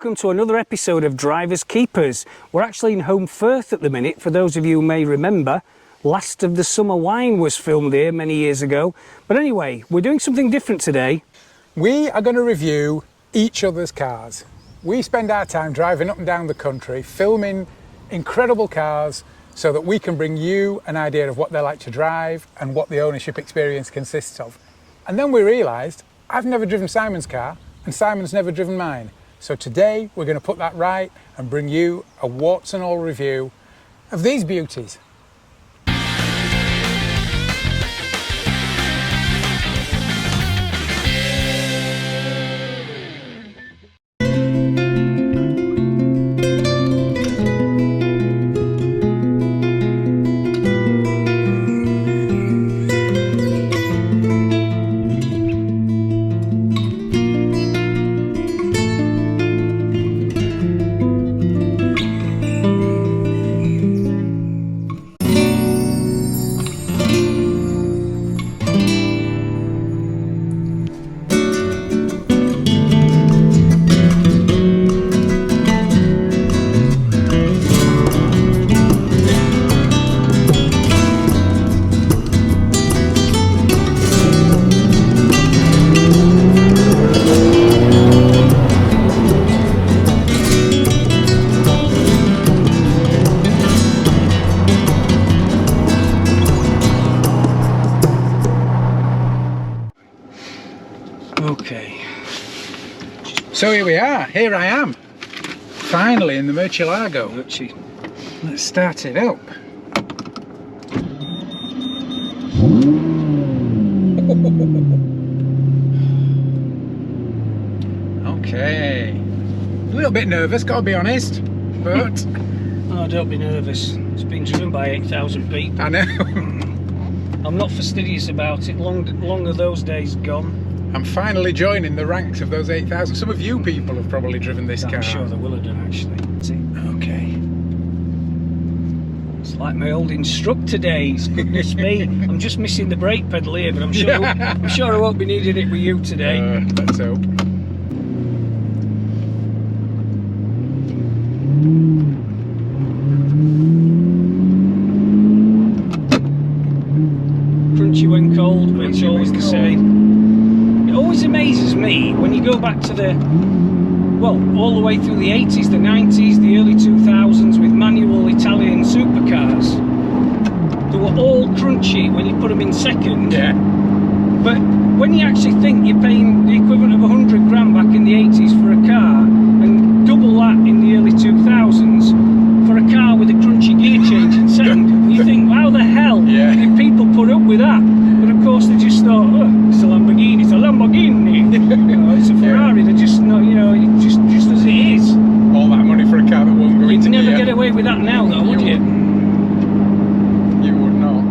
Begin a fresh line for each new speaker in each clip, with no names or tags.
welcome to another episode of Drivers Keepers. We're actually in Home Firth at the minute. For those of you who may remember, Last of the Summer Wine was filmed here many years ago. But anyway, we're doing something different today.
We are going to review each other's cars. We spend our time driving up and down the country, filming incredible cars so that we can bring you an idea of what they're like to drive and what the ownership experience consists of. And then we realised, I've never driven Simon's car and Simon's never driven mine. So today we're going to put that right and bring you a warts and all review of these beauties.
Okay.
So here we are, here I am, finally in the Murcielago. Let's start it up. Okay, a little bit nervous, gotta be honest, but...
Oh, don't be nervous. It's been driven by 8,000 people.
I know.
I'm not fastidious about it. Long are those days gone.
I'm finally joining the ranks of those 8,000. Some of you people have probably driven this car.
I'm sure they will have done, actually.
Okay.
It's like my old instructor days. Goodness me. I'm just missing the brake pedal here, but I'm sure I won't be needing it with you today.
Let's hope.
Crunchy when cold, but it's always the same. It always amazes me when you go back to all the way through the 80s, the 90s, the early 2000s with manual Italian supercars. They were all crunchy when you put them in second.
Yeah.
But when you actually think you're paying the equivalent of 100 grand back in the 80s for a car and double that in the early 2000s for a car with a crunchy gear change in second, you think, how the hell did people put up with that? But of course they just thought, oh, it's a Lamborghini, it's a Lamborghini. It's a Ferrari. They're just not, just as it is.
All that money for a car that won't go into gear.
You'd never get away with that now, though, would you?
You would not.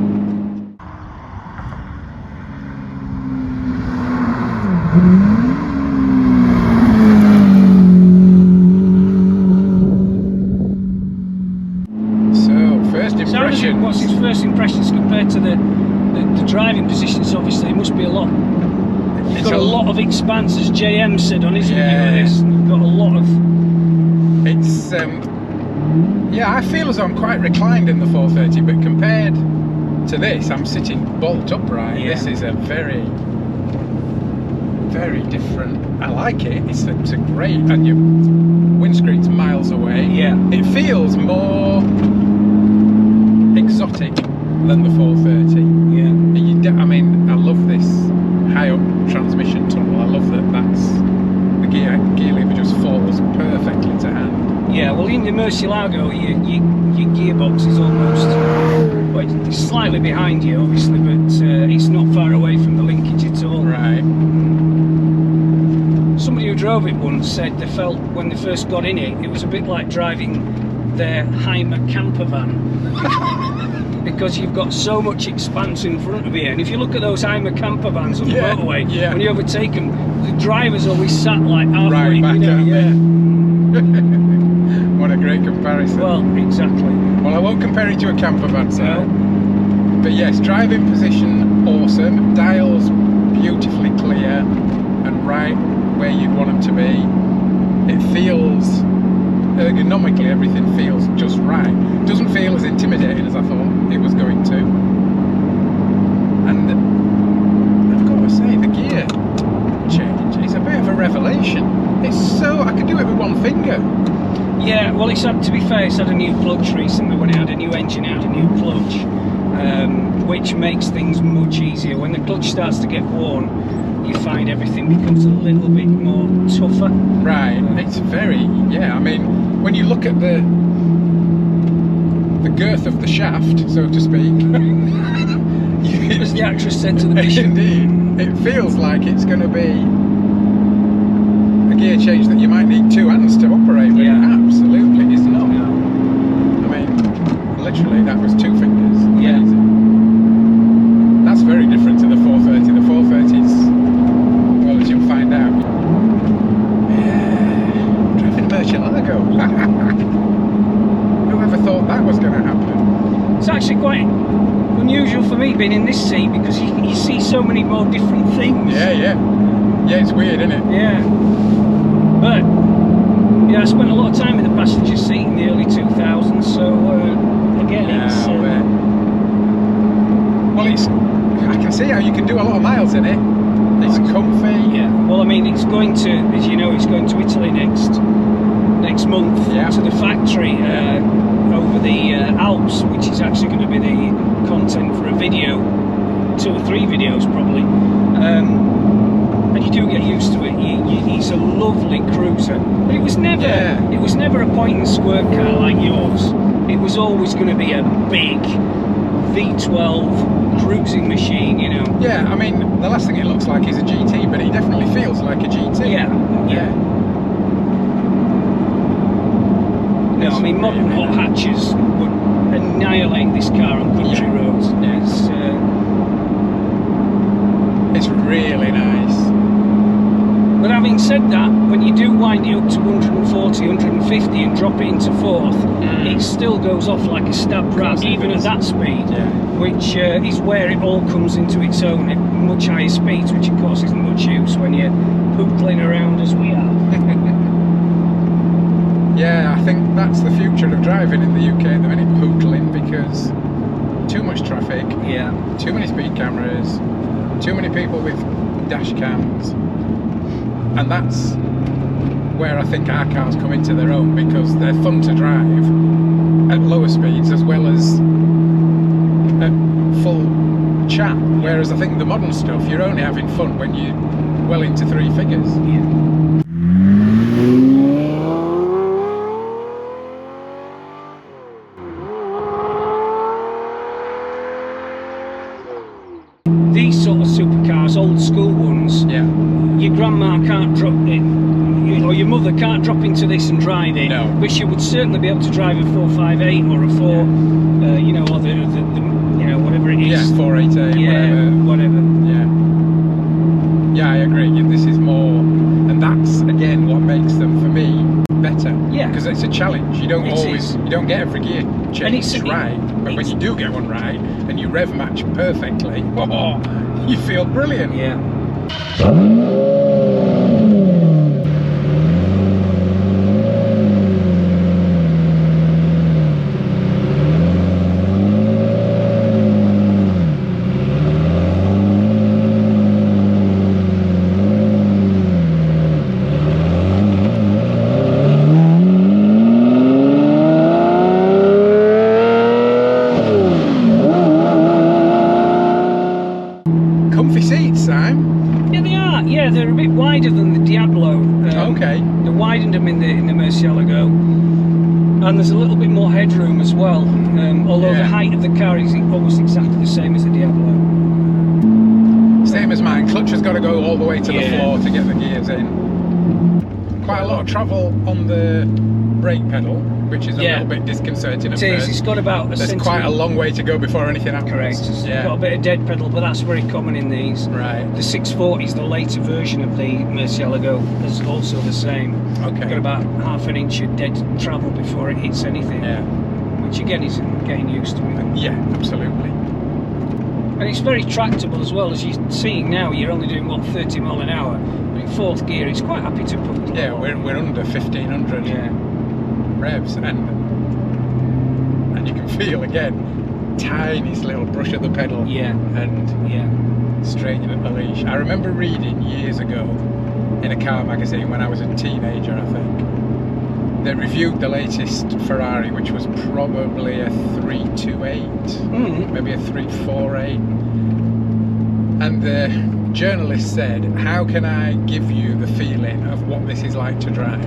So, first impression.
What's his first impressions compared to the driving positions? Obviously, it must be a lot. It's got a lot of expanse, as JM said on his review of this. You've got a lot of...
It's, yeah, I feel as though I'm quite reclined in the 430, but compared to this, I'm sitting bolt upright. Yeah. This is a very, very different... I like it. It's a great... And your windscreen's miles away.
Yeah.
It feels more exotic than the 430.
Yeah.
I mean, I love this high-up transmission tunnel. I love that's the gear lever just falls perfectly to hand.
Yeah, well, in the Murcielago, your gearbox is almost, well, it's slightly behind you, obviously, but it's not far away from the linkage at all.
Right.
Somebody who drove it once said they felt when they first got in it, it was a bit like driving their Heimer camper van. Because you've got so much expanse in front of you, and if you look at those Heimer camper vans on the motorway, when you overtake them, the driver's always sat like halfway,
back,
yeah.
What a great comparison.
Well, exactly.
Well, I won't compare it to a camper van, so.
No.
But yes, driving position, awesome. Dials beautifully clear and right where you'd want them to be. It feels ergonomically everything feels just right. Doesn't feel as intimidating as I thought it was going to. And I've got to say, the gear change is a bit of a revelation. It's so, I can do it with one finger.
Yeah, well, it's had, to be fair, it's had a new clutch recently. When it had a new engine, it had a new clutch, which makes things much easier. When the clutch starts to get worn, you find everything becomes a little bit more tougher.
Right, it's very, yeah, I mean, when you look at the girth of the shaft, so to speak,
as the actress said to the bishop.
Indeed, it feels like it's going to be a gear change that you might need two hands to operate, but it absolutely is not.
No.
I mean, literally, that was two fingers.
Yeah.
Amazing. That's very different to the 430. The 430's, well, as you'll find out. Yeah, driving Murcielago. Whoever thought that was going to happen?
It's actually quite unusual for me being in this seat because you see so many more different things.
Yeah, it's weird, isn't it?
Yeah. But yeah, I spent a lot of time in the passenger seat in the early 2000s, so again, it's
well, it's, I can see how you can do a lot of miles in it. It's comfy.
Yeah. Well, I mean, it's going to, as you know, it's going to Italy next month to the factory over the Alps, which is actually going to be the content for a video, 2 or 3 videos probably. And you do get used to it. It's a lovely cruiser, but it was never a point and squirt car like yours. It was always going to be a big V12 cruising machine, you know.
Yeah, I mean, the last thing it looks like is a GT, but it definitely feels like a GT.
Yeah. No, I mean, modern hot hatches would annihilate this car on country roads.
It's really nice.
But having said that, when you do wind it up to 140, 150 and drop it into 4th, it still goes off like a stabbed rat, even at that speed, which is where it all comes into its own at much higher speeds, which of course isn't much use when you're pootling around as we are.
Yeah, I think that's the future of driving in the UK at the minute, pootling, because too much traffic, too many speed cameras, too many people with dash cams, and that's where I think our cars come into their own, because they're fun to drive at lower speeds as well as at full chat, whereas I think the modern stuff, you're only having fun when you're well into 3 figures.
These sort of supercars, old school ones, your grandma can't drop it, or your mother can't drop into this and drive it.
No.
But she would certainly be able to drive a 458 or a 4, you know, or the you know, whatever it is.
Yeah, 488,
whatever.
Yeah, I agree. This is more, and that's again what makes them for me better.
Yeah.
Because it's a challenge. You don't you don't get every gear change right, but when you do get one right and you rev match perfectly, you feel brilliant.
Yeah.
Comfy seats, Sam.
Yeah, they are. Yeah, they're a bit wider than the Diablo.
Okay.
They widened them in the Murcielago, and there's a little bit more headroom as well. Although the height of the car is almost exactly the same as the Diablo.
Same as mine. Clutch has got to go all the way to the floor to get the gears in. Quite a lot of travel on the brake pedal, which is a little bit disconcerting at first.
It's got about a
There's quite a long way to go before anything happens.
Correct. It's got a bit of dead pedal, but that's very common in these.
Right.
The 640 is the later version of the Murcielago. Is also the same.
Okay.
Got about half an inch of dead travel before it hits anything.
Yeah.
Which again is getting used to it.
Yeah, absolutely.
And it's very tractable as well. As you're seeing now, you're only doing what, 30 mile an hour. But in 4th gear, it's quite happy to put.
Yeah, we're under 1500.
Yeah.
revs, and you can feel again tiniest little brush of the pedal, and straigning at the leash. I remember reading years ago in a car magazine when I was a teenager, I think, they reviewed the latest Ferrari, which was probably a 328, maybe a 348, and the journalist said, how can I give you the feeling of what this is like to drive?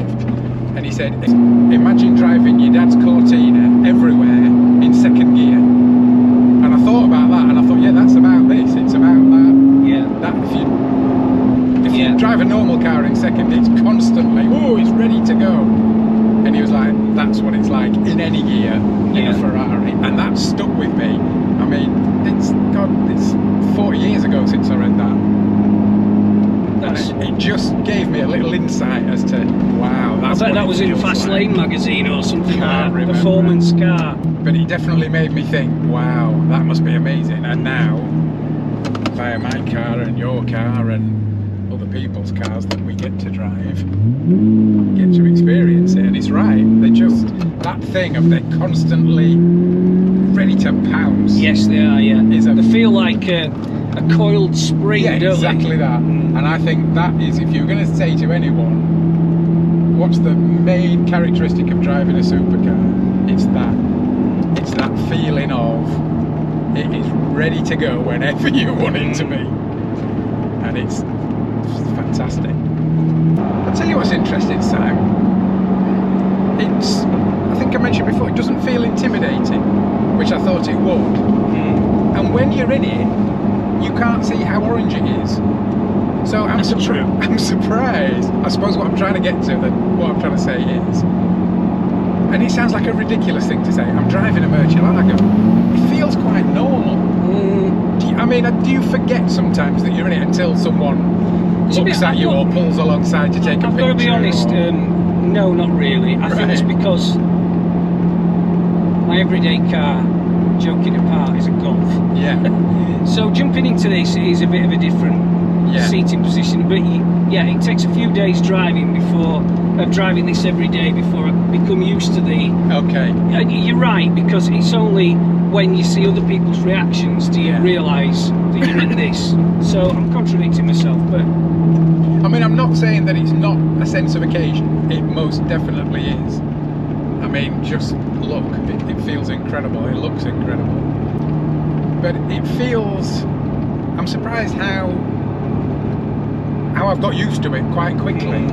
And he said, imagine driving your dad's Cortina everywhere in second gear. And I thought about that, and I thought, yeah, that's about this. It's about that.
Yeah.
That if you drive a normal car in second, it's constantly, oh, it's ready to go. And he was like, that's what it's like in any gear in a Ferrari. And that stuck with me. I mean, it's 40 years ago since I read that. It just gave me a little insight as to, wow, that's
I bet
what
that was in Fast Lane magazine or something like that, performance car.
But it definitely made me think, wow, that must be amazing. And now, via my car and your car and other people's cars that we get to drive, get to experience it. And it's right, they just, that thing of they're constantly ready to pounce.
Yes, they are, they feel like a coiled spring, don't they?
Exactly that. And I think that is, if you're going to say to anyone, what's the main characteristic of driving a supercar? It's that feeling of it is ready to go whenever you want it to be. And it's fantastic. I'll tell you what's interesting, Sam. I think I mentioned before, it doesn't feel intimidating, which I thought it would. And when you're in it, you can't see how orange it is. So I'm surprised. I suppose what I'm trying to get to, what I'm trying to say is, and it sounds like a ridiculous thing to say, I'm driving a Murcielago. It feels quite normal. Do you forget sometimes that you're in it until someone looks at you or pulls alongside to take a picture?
I've got to be honest, no, not really. I think it's because my everyday car, joking apart, is a Golf. Yeah. So jumping into this is a bit of a different seating position, but it takes a few days driving driving this every day before I become used to the. Okay. You're right, because it's only when you see other people's reactions do you realise that you're in this. So I'm contradicting myself, but.
I mean, I'm not saying that it's not a sense of occasion. It most definitely is. I mean, just look, it feels incredible. It looks incredible. But it feels, I'm surprised how I've got used to it quite quickly.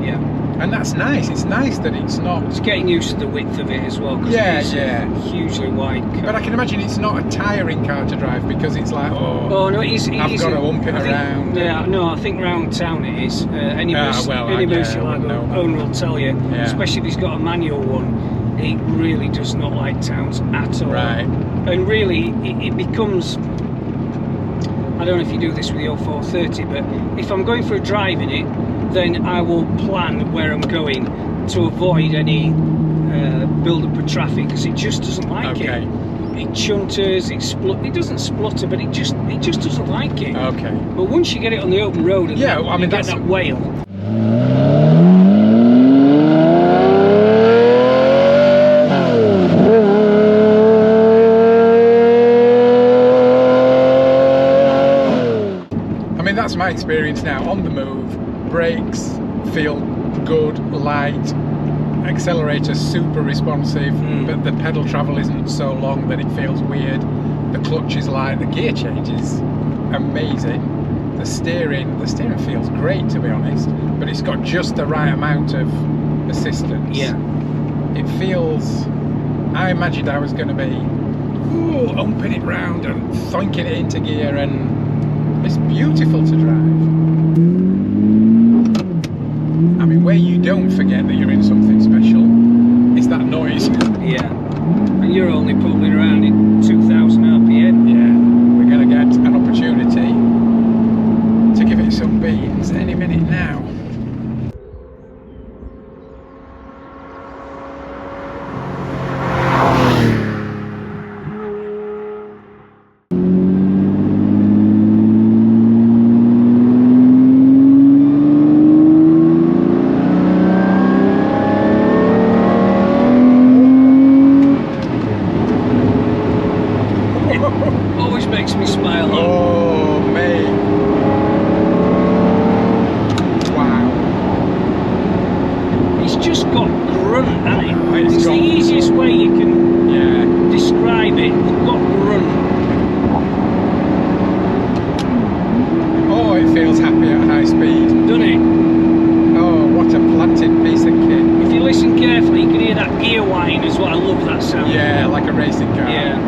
Yeah.
And that's nice. It's nice that it's not.
It's getting used to the width of it as well. It's a hugely wide car.
But I can imagine it's not a tiring car to drive, because it's like,
no, I've
got to ump it around.
No, I think round town it is. Any Murcielago owner will tell you, especially if he's got a manual one, he really does not like towns at all. Right. And really, it becomes. I don't know if you do this with the F430, but if I'm going for a drive in it, then I will plan where I'm going to avoid any build-up of traffic, because it just doesn't like it. It chunters, it doesn't splutter, but it just doesn't like it. Okay. But once you get it on the open road and you get that wail.
That's my experience now. On the move, brakes feel good, light, accelerator super responsive, but the pedal travel isn't so long that it feels weird. The clutch is light, the gear change is amazing. The steering feels great, to be honest, but it's got just the right amount of assistance. Yeah. It feels, I imagined I was going to be umping it round and thonking it into gear, and it's beautiful to drive. I mean, where you don't forget that you're in something special is that noise.
Yeah. And you're only pulling around in 2,000 RPM.
Yeah. We're going to get an opportunity to give it some beans any minute now. high speed.
doesn't it?
Oh, what a planted piece of kit.
If you listen carefully, you can hear that gear whine as well. I love that sound.
Yeah, like a racing car.
Yeah.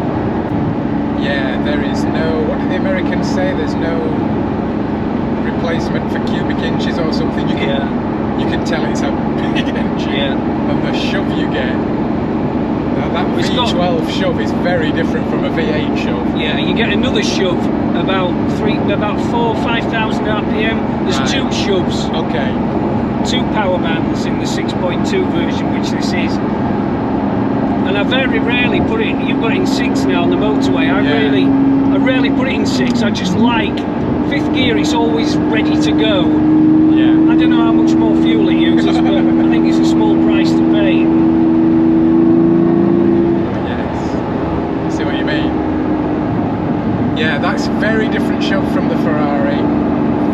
Yeah, there is no, what do the Americans say? There's no replacement for cubic inches or something. You can tell it's a big engine.
Yeah.
And the shove you get. Now that
It's
V12 shove is very different from a V8 shove.
Yeah, you get another shove about 5,000 RPM. There's
Right.
2 shoves,
Okay.
2 power bands in the 6.2 version, which this is. And I very rarely put it. You've got it in 6 now on the motorway. I rarely put it in 6. I just like 5th gear. It's always ready to go.
Yeah.
I don't know how much more fuel it uses, but I think it's a small price to pay.
Yes. See what you mean? Yeah, that's very different shove from the Ferrari.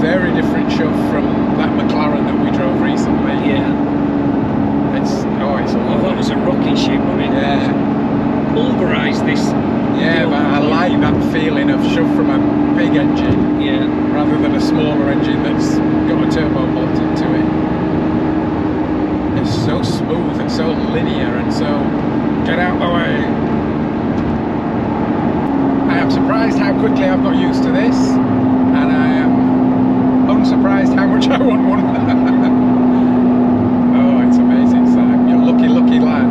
Very different shove from that McLaren that we drove recently.
Yeah.
It's
Oh, that was a rocket ship, wasn't it?
Yeah.
Pulverised this.
Yeah, but I like that feeling of shove from a big engine
Yeah.
rather than a smaller engine that's got a turbo bolt into it. It's so smooth and so linear and so get out the way. I am surprised how quickly I've got used to this, and I am unsurprised how much I want one. Oh, it's amazing, Sam. You're lucky, lucky lad.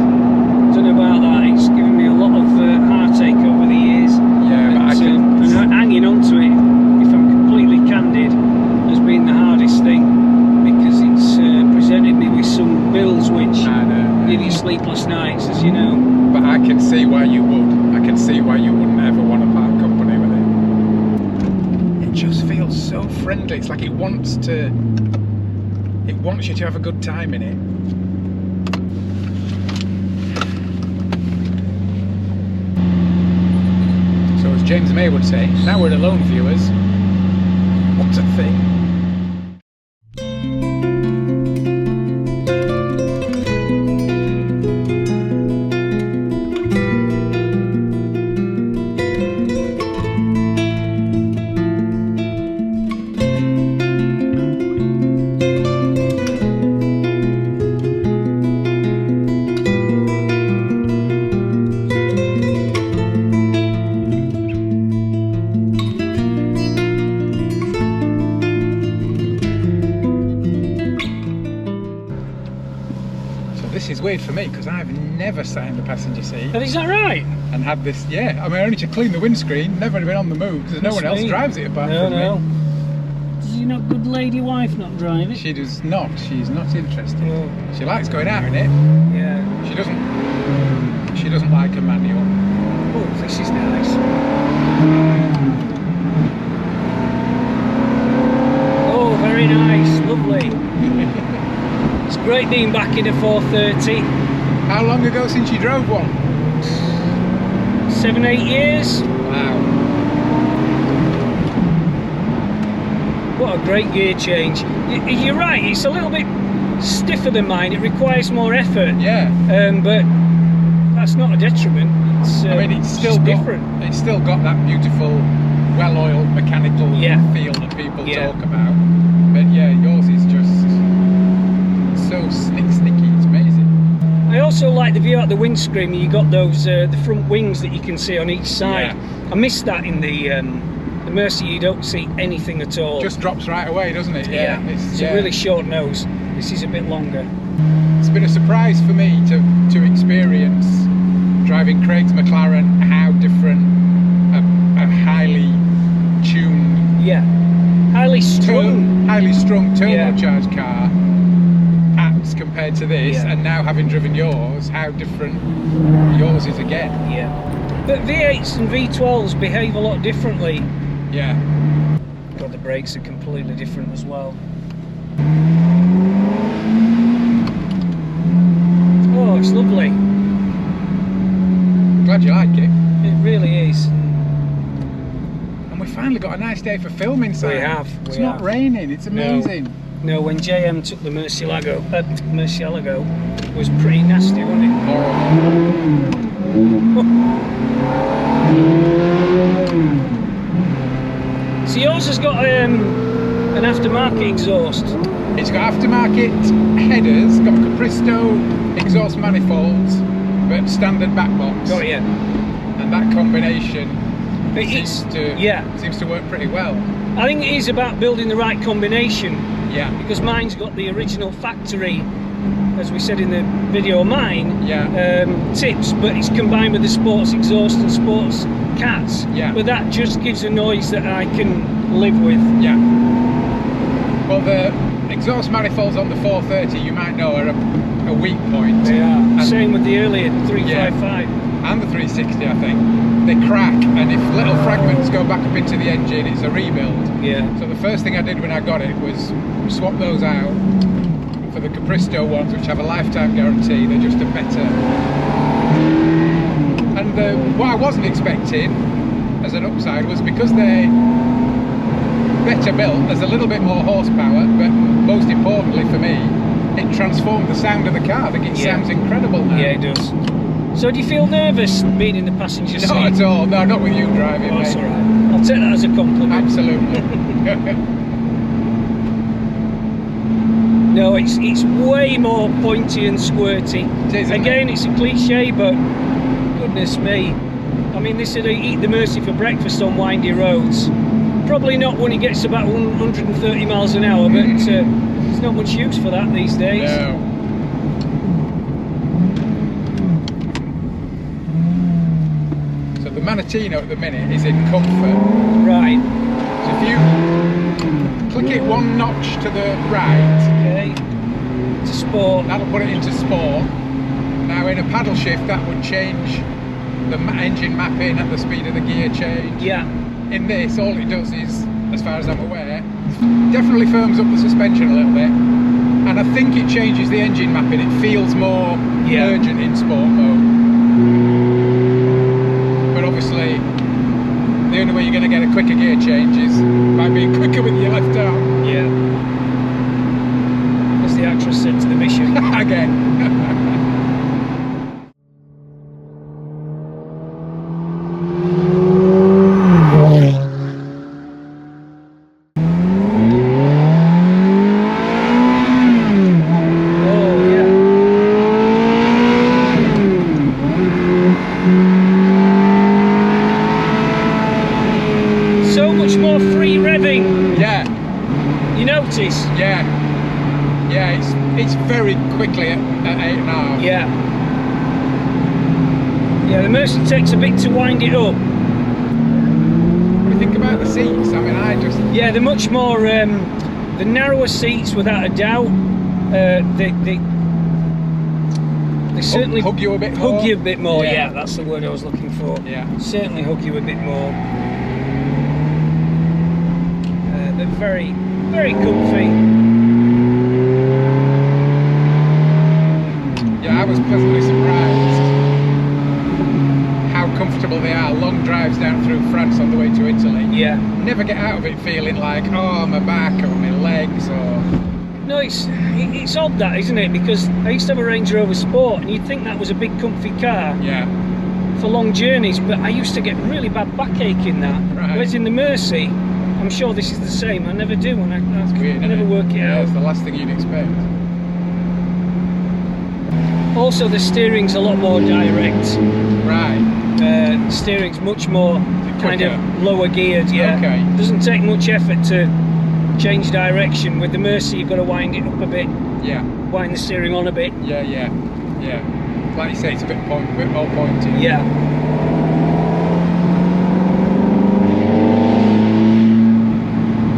Don't know about that. It's given me a lot of heartache over the years.
Yeah, but I can.
And hanging on to it, if I'm completely candid, has been the hardest thing, because it's presented me with some bills which give you sleepless nights, as you know.
But I can see why you would. I can see why you wouldn't ever want to part company with it. It just feels so friendly. It's like it wants you to have a good time in it. So as James May would say, now we're alone, viewers. What a thing. This is weird for me because I've never sat in the passenger seat
But is that right?
and had this. Yeah, I mean, only to clean the windscreen. Never been on the move because no one else drives it apart from me.
Does your not good lady wife not drive it?
She does not. She's not interested.
Oh.
She likes going out in it.
Yeah.
She doesn't like a manual.
Oh, this is nice. Oh, very nice, lovely. It's great being back in a 430.
How long ago since you drove one?
7, 8 years.
Wow.
What a great gear change. You're right, it's a little bit stiffer than mine. It requires more effort.
Yeah.
But that's not a detriment. It's,
I mean, it's still
different.
It's still got that beautiful, well-oiled mechanical feel that people talk about. But yeah, yours is just so snicky. It's amazing.
I also like the view out the windscreen. You got those the front wings that you can see on each side.
Yeah.
I missed that in the Mercy. You don't see anything at all.
Just drops right away, doesn't it?
Yeah. It's a really short nose. This is a bit longer.
It's been a surprise for me to experience driving Craig's McLaren, how different a highly tuned,
highly strung
turbocharged car acts compared to this, and now having driven yours, how different yours is again.
Yeah. But V8s and V12s behave a lot differently.
Yeah.
God, the brakes are completely different as well. Oh, it's lovely.
Glad you like it.
It really is.
And we finally got a nice day for filming, so
We have.
It's not raining. It's amazing.
No, when JM took the Murcielago, it was pretty nasty, wasn't it? So yours has got an aftermarket exhaust.
It's got aftermarket headers, got Capristo exhaust manifolds, but standard back box.
Got you.
And that combination seems to work pretty well.
I think it is about building the right combination.
Yeah.
Because mine's got the original factory, as we said in the video, tips, but it's combined with the sports exhaust and sports cats.
Yeah.
But that just gives a noise that I can live with.
Yeah. Well, the exhaust manifolds on the 430, you might know, are a weak point.
They are.
And
same with the earlier 355.
And the 360, I think. They crack, and if little fragments go back up into the engine, it's a rebuild.
Yeah.
So the first thing I did when I got it was swap those out for the Capristo ones, which have a lifetime guarantee. They're just a better. And what I wasn't expecting as an upside was because they're better built, there's a little bit more horsepower, but most importantly for me, it transformed the sound of the car. I think it sounds incredible now.
Yeah, it does. So do you feel nervous being in the passenger seat?
Not at all. No, not with you driving, mate.
That's all right. I'll take that as a compliment.
Absolutely.
No, it's way more pointy and squirty. Again, it's a cliche, but goodness me. I mean, this would eat the Mercy for breakfast on windy roads. Probably not when it gets about 130 miles an hour, but there's not much use for that these days.
No. So the Manatino at the minute is in comfort.
Right.
So if you click it one notch to the right,
Okay. To sport.
that'll put it into sport. Now in a paddle shift, that would change the engine mapping at the speed of the gear change.
Yeah.
In this, all it does is, as far as I'm aware, definitely firms up the suspension a little bit, and I think it changes the engine mapping. It feels more urgent in sport mode. But obviously, the only way you're going to get a quicker gear change is by being quicker with your left arm.
Yeah. As the actress said to the mission.
Again. Yeah, it's very quickly at 8.5.
Yeah. Yeah, the Mercy takes a bit to wind it up.
What do you think about the seats? I mean,
Yeah, they're much more, the narrower seats without a doubt. They certainly
hug you a bit more.
Hug you a bit more, yeah, that's the word I was looking for.
Yeah.
Certainly hug you a bit more. They're very, very comfy.
I was pleasantly surprised how comfortable they are. Long drives down through France on the way to Italy.
Yeah.
Never get out of it feeling like, oh, my back or my legs or...
No, it's odd that, isn't it? Because I used to have a Range Rover Sport and you'd think that was a big comfy car.
Yeah.
For long journeys, but I used to get really bad backache in that.
Right.
Whereas in the Mercy, I'm sure this is the same. I never do, and I
weird,
never work it out.
It's the last thing you'd expect.
Also, the steering's a lot more direct.
Right.
The steering's much more kind of lower geared. Yeah.
Okay.
Doesn't take much effort to change direction. With the Mercy, you've got to wind it up a bit.
Yeah.
Wind the steering on a bit.
Yeah. Like you say, it's a bit more pointy.
Yeah.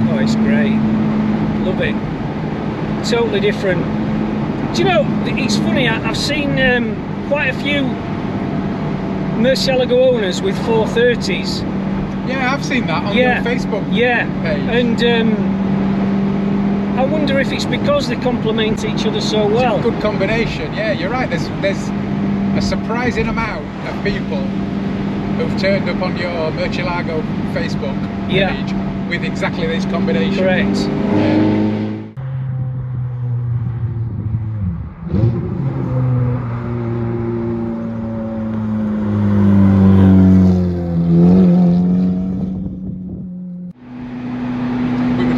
Oh, it's great. Love it. Totally different. Do you know, it's funny, I've seen quite a few Murcielago owners with 430s.
Yeah, I've seen that on your Facebook page.
And I wonder if it's because they complement each other so well.
It's a good combination. Yeah, you're right. There's a surprising amount of people who've turned up on your Murcielago Facebook page with exactly this combination.
Correct.
Yeah.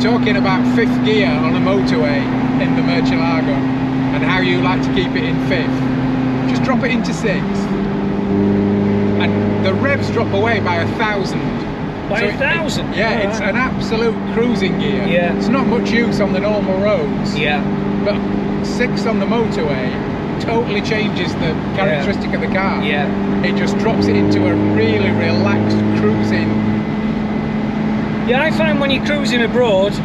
talking about 5th gear on a motorway in the Murcielago and how you like to keep it in 5th. Just drop it into 6th. And the revs drop away by 1,000.
By 1,000?
Yeah, it's an absolute cruising gear.
Yeah.
It's not much use on the normal roads.
Yeah.
But 6th on the motorway totally changes the characteristic of the car.
Yeah.
It just drops it into a really relaxed cruising.
Yeah, I find when you're cruising abroad,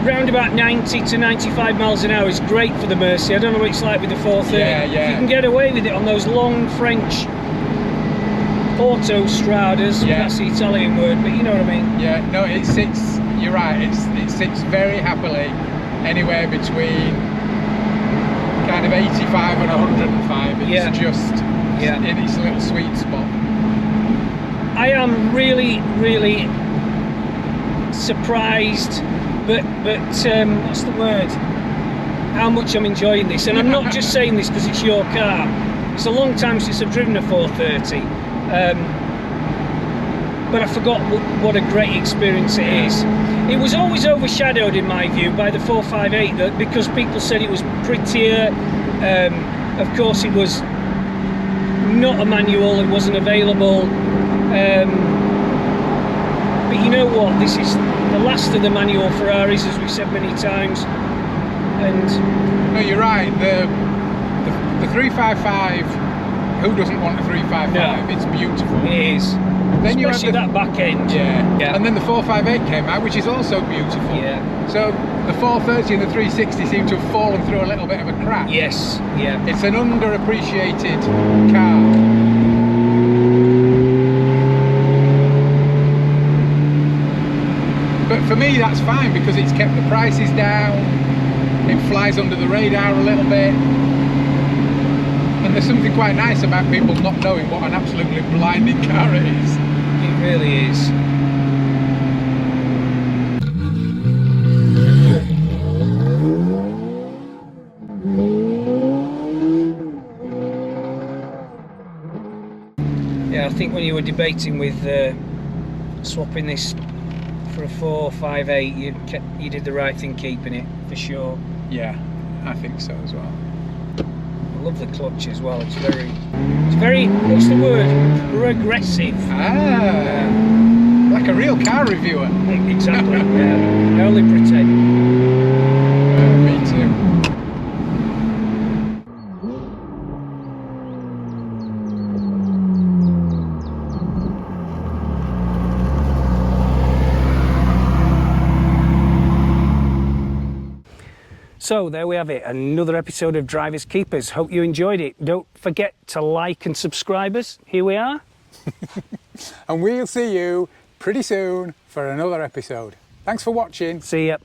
round about 90 to 95 miles an hour is great for the Mercy. I don't know what it's like with the 430.
Yeah.
You can get away with it on those long French autostradas.
Yeah.
That's the Italian word, but you know what I mean.
Yeah, no, it sits, you're right, it sits very happily anywhere between kind of 85 and 105. It's just in its little sweet spot.
I am really, really surprised, but what's the word? How much I'm enjoying this. And I'm not just saying this because it's your car. It's a long time since I've driven a 430. But I forgot what a great experience it is. It was always overshadowed, in my view, by the 458 because people said it was prettier. Of course, it was not a manual, it wasn't available. But you know what? This is the last of the manual Ferraris, as we've said many times. And
no, you're right. The 355. Who doesn't want a 355?
No.
It's beautiful.
it is.
Then you have
Especially that back end.
Yeah. And then the 458 came out, which is also beautiful.
Yeah.
So the 430 and the 360 seem to have fallen through a little bit of a crack.
Yes. Yeah.
It's an underappreciated car. But for me, that's fine because it's kept the prices down. It flies under the radar a little bit. And there's something quite nice about people not knowing what an absolutely blinding car it is.
It really is. Yeah, I think when you were debating with swapping this for a 458, you did the right thing keeping it, for sure.
Yeah, I think so as well.
I love the clutch as well. It's very, what's the word? Regressive.
Like a real car reviewer.
Exactly. Yeah. I only pretend.
Me too.
So there we have it, another episode of Drivers Keepers. Hope you enjoyed it. Don't forget to like and subscribe us. Here we are.
And we'll see you pretty soon for another episode. Thanks for watching.
See ya.